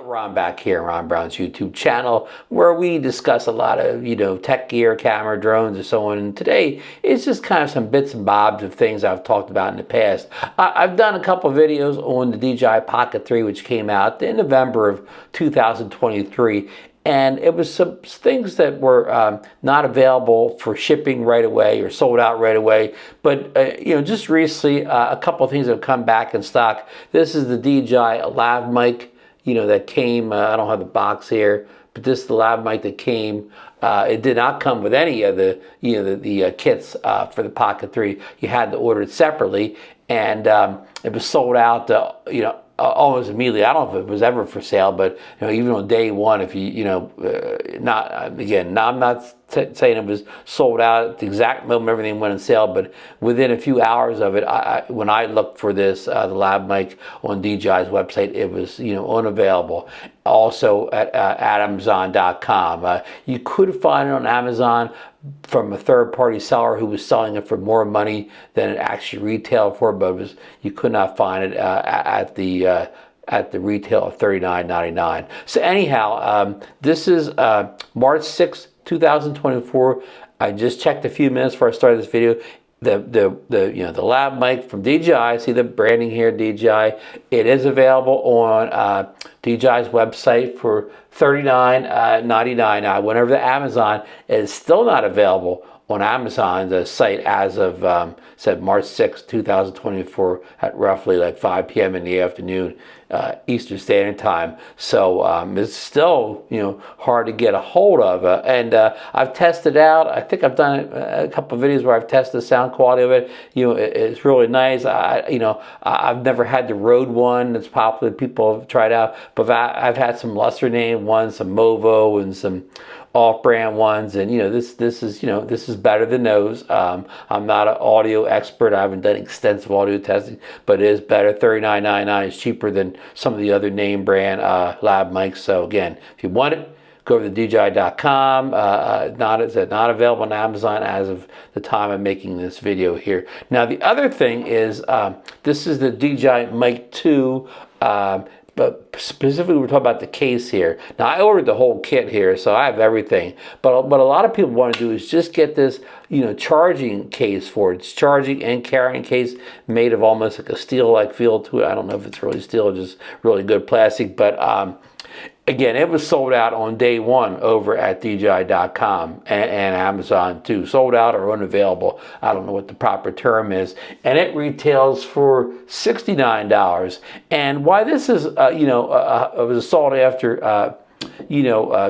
Ron back here on Ron Brown's YouTube channel, where we discuss a lot of, tech gear, camera, drones, and so on. And today, it's just kind of some bits and bobs of things I've talked about in the past. I've done a couple of videos on the DJI Pocket 3, which came out in November of 2023. And it was some things that were not available for shipping right away or sold out right away. But, just recently, a couple of things have come back in stock. This is the DJI Lav Mic, that came. I don't have the box here, but this is the Lav Mic that came. It did not come with any of the, the kits for the Pocket 3. You had to order it separately. And it was sold out, almost immediately. I don't know if it was ever for sale, but even on day one, if I'm not saying it was sold out at the exact moment everything went on sale, but within a few hours of it, when I looked for this, the Lav Mic on DJI's website, it was unavailable. Also at Amazon.com. You could find it on Amazon from a third-party seller who was selling it for more money than it actually retailed for, but you could not find it at the retail of $39.99. So anyhow, this is March 6th, 2024. I just checked a few minutes before I started this video. The Lav Mic from DJI. See the branding here, DJI. It is available on DJI's website for $39.99. Now, whenever the Amazon is still not available on Amazon's site as of said March 6, 2024 at roughly like 5 p.m. in the afternoon Eastern Standard Time. So it's still hard to get a hold of, and I've tested out. I think I've done a couple of videos where I've tested the sound quality of it. It's really nice. I've never had the Rode one that's popular. People have tried out, but I've had some lesser named ones, some Movo and some off-brand ones, and this is better than those. I'm not an audio expert. I haven't done extensive audio testing, but it is better. $39.99 is cheaper than some of the other name brand Lav Mics. So again, if you want it, go over to DJI.com. It's not available on Amazon as of the time I'm making this video here. Now the other thing is this is the DJI Mic 2. But specifically, we're talking about the case here. Now, I ordered the whole kit here, so I have everything. But what a lot of people want to do is just get this, charging case for it. It's charging and carrying case made of almost like a steel-like feel to it. I don't know if it's really steel or just really good plastic, but again, it was sold out on day one over at DJI.com and Amazon too. Sold out or unavailable. I don't know what the proper term is. And it retails for $69. And why this is, it was a sought after,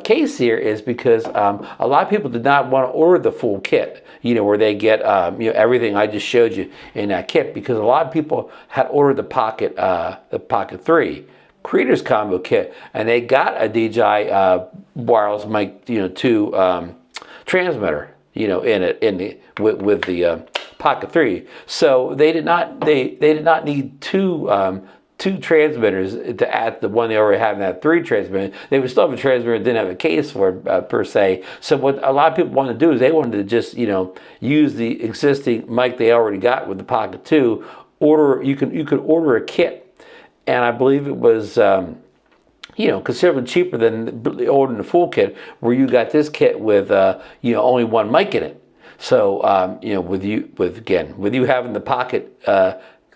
case here is because a lot of people did not want to order the full kit, where they get, everything I just showed you in that kit, because a lot of people had ordered the Pocket 3. Creators Combo Kit, and they got a DJI wireless mic 2 transmitter in it with the Pocket 3. So they did not need two transmitters to add the one they already have in that 3 transmitter. They would still have a transmitter that didn't have a case for it per se. So what a lot of people wanted to do is they wanted to just use the existing mic they already got with the Pocket 2. You could order a kit. And I believe it was, considerably cheaper than ordering the full kit, where you got this kit with, only one mic in it. So, with you having the Pocket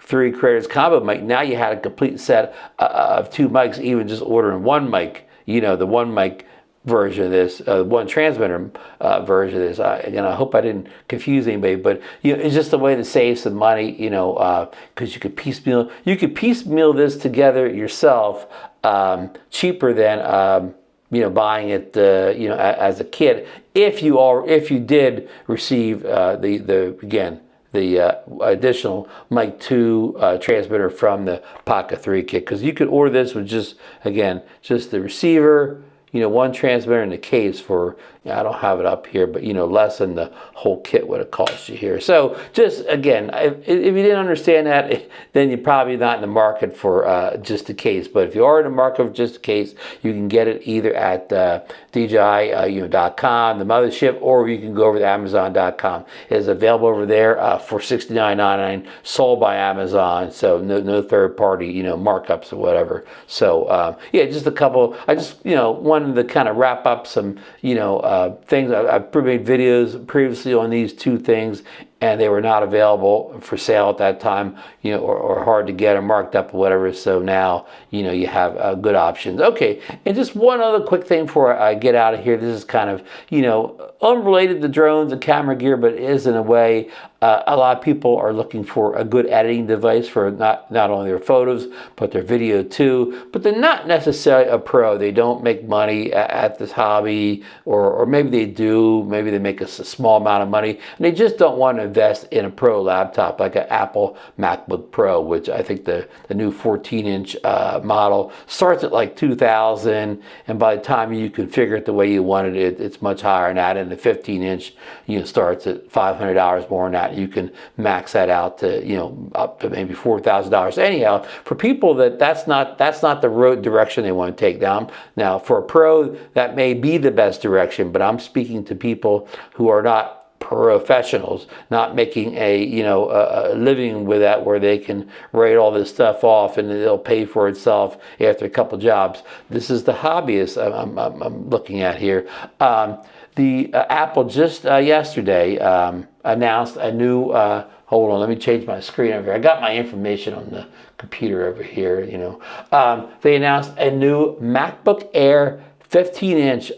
3 Creators Combo Mic, now you had a complete set of 2 mics, even just ordering one mic, the one mic version of this, one transmitter version of this. I hope I didn't confuse anybody, but it's just a way to save some money, because you could piecemeal this together yourself, cheaper than buying it as a kit, if you did receive the additional Mic 2 transmitter from the Pocket 3 kit, because you could order this with just the receiver, one transmitter in the case for, I don't have it up here, but less than the whole kit would have cost you here. So just again, if you didn't understand that, then you're probably not in the market for just a case. But if you are in the market for just a case, you can get it either at DJI.com, the mothership, or you can go over to Amazon.com. It is available over there for $69.99, sold by Amazon. So no third party markups or whatever. So yeah, just a couple. I just wanted to kind of wrap up some things. I've made videos previously on these two things, and they were not available for sale at that time, or hard to get or marked up or whatever. So now, you have good options. Okay, and just one other quick thing before I get out of here. This is kind of, unrelated to drones and camera gear, but it is in a way. A lot of people are looking for a good editing device for not only their photos, but their video too. But they're not necessarily a pro. They don't make money at this hobby, or maybe they do. Maybe they make a small amount of money, and they just don't want to invest in a pro laptop like an Apple MacBook Pro, which I think the new 14-inch model starts at like $2,000, and by the time you configure it the way you wanted it, it's much higher than that. And the 15-inch starts at $500 more than that. You can max that out to up to maybe $4,000. Anyhow, for people that's not the road direction they want to take down. Now for a pro, that may be the best direction, but I'm speaking to people who are not professionals, not making a living with that, where they can write all this stuff off and it'll pay for itself after a couple jobs. This is the hobbyist I'm looking at here. The Apple just yesterday announced a new. Hold on, let me change my screen over here. I got my information on the computer over here. They announced a new MacBook Air 15-inch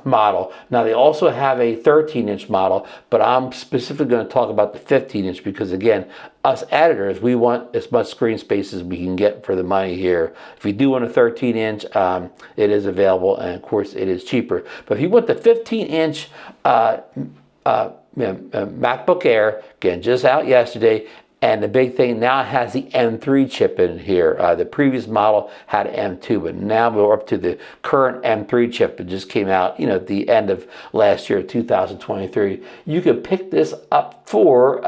model. Now they also have a 13-inch model, but I'm specifically going to talk about the 15-inch because, again, us editors, we want as much screen space as we can get for the money here. If you do want a 13-inch, it is available, and of course it is cheaper. But if you want the 15-inch MacBook Air, again, just out yesterday. And the big thing now, it has the M3 chip in here. The previous model had M2, but now we're up to the current M3 chip. It just came out, at the end of last year, 2023. You can pick this up for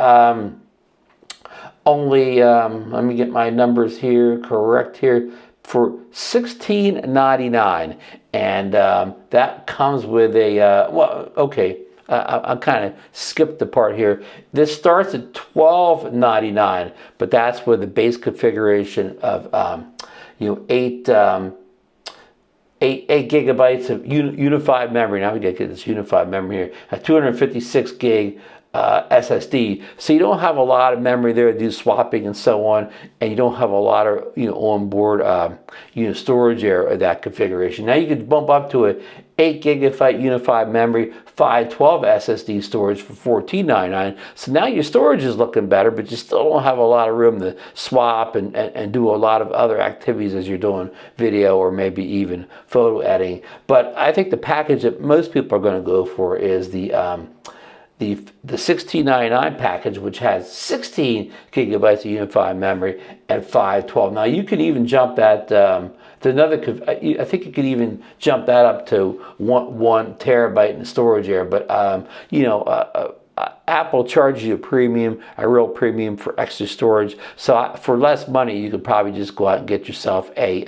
only, let me get my numbers here correct here, for $16.99. And that comes with a, I kind of skipped the part here. This starts at $12.99, but that's with the base configuration of 8 gigabytes of unified memory. Now we got to get this unified memory here. A 256 gig SSD, so you don't have a lot of memory there to do swapping and so on, and you don't have a lot of onboard storage area of that configuration. Now you could bump up to a 8 gigabyte unified memory, 512 SSD storage for $14.99. So now your storage is looking better, but you still don't have a lot of room to swap and do a lot of other activities as you're doing video or maybe even photo editing. But I think the package that most people are going to go for is the $16.99 package, which has 16 gigabytes of unified memory and 512. Now you can even jump that to another. I think you could even jump that up to one terabyte in storage area. But Apple charges you a real premium for extra storage. So for less money, you could probably just go out and get yourself a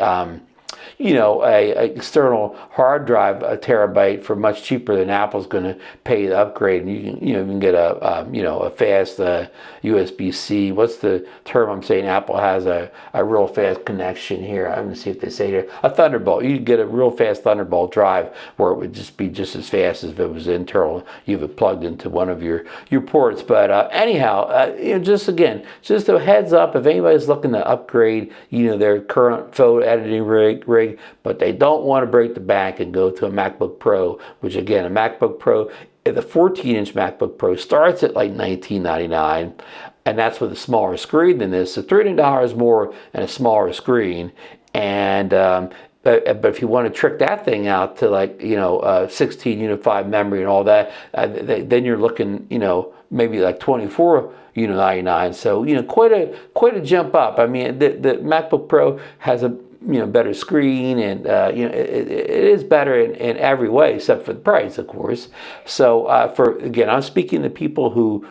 external hard drive, a terabyte, for much cheaper than Apple's going to pay you to upgrade. And you can get a fast USB-C. What's the term I'm saying? Apple has a real fast connection here. I'm going to see if they say here. A Thunderbolt. You can get a real fast Thunderbolt drive where it would just be just as fast as if it was internal. You have it plugged into one of your ports. But anyhow, just a heads up, if anybody's looking to upgrade, their current photo editing rig, but they don't want to break the bank and go to a MacBook Pro, which, again, a MacBook Pro, the 14-inch MacBook Pro starts at like $19.99, and that's with a smaller screen than this, so $300 more and a smaller screen. And but if you want to trick that thing out to 16 unified memory and all that, then you're looking maybe like $24.99. So quite a jump up. I mean, the MacBook Pro has better screen, and it is better in every way except for the price, of course. So again, I'm speaking to people who,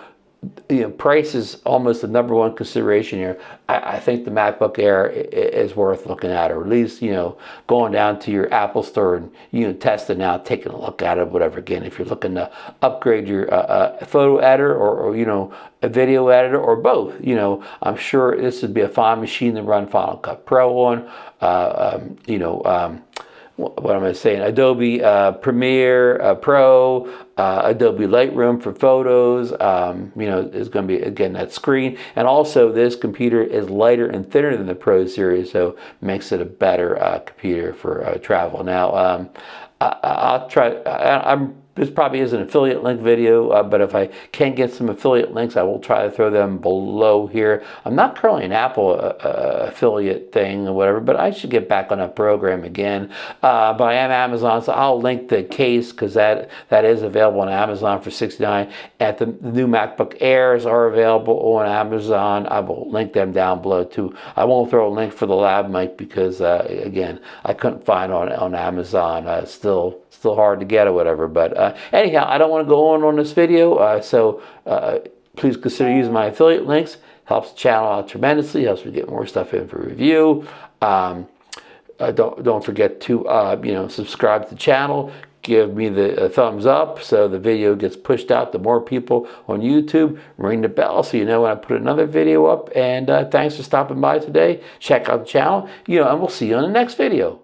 price is almost the number one consideration here. I think the MacBook Air is worth looking at, or at least, going down to your Apple store and, testing out, taking a look at it, whatever. Again, if you're looking to upgrade your photo editor or a video editor or both, I'm sure this would be a fine machine to run Final Cut Pro on. What am I saying? Adobe Premiere Pro, Adobe Lightroom for photos. Is going to be, again, that screen. And also, this computer is lighter and thinner than the Pro series, so makes it a better computer for travel. Now, I'll try. This probably is an affiliate link video, but if I can get some affiliate links, I will try to throw them below here. I'm not currently an Apple affiliate thing or whatever, but I should get back on that program again. But I am Amazon, so I'll link the case, because that is available on Amazon for $69. And the new MacBook Airs are available on Amazon. I will link them down below too. I won't throw a link for the Lav Mic because, again, I couldn't find on Amazon. Still hard to get or whatever. But anyhow, I don't want to go on this video, so please consider using my affiliate links. Helps the channel out tremendously. Helps me get more stuff in for review. Don't forget to subscribe to the channel. Give me the thumbs up so the video gets pushed out to more people on YouTube. Ring the bell so you know when I put another video up. And thanks for stopping by today. Check out the channel. And we'll see you on the next video.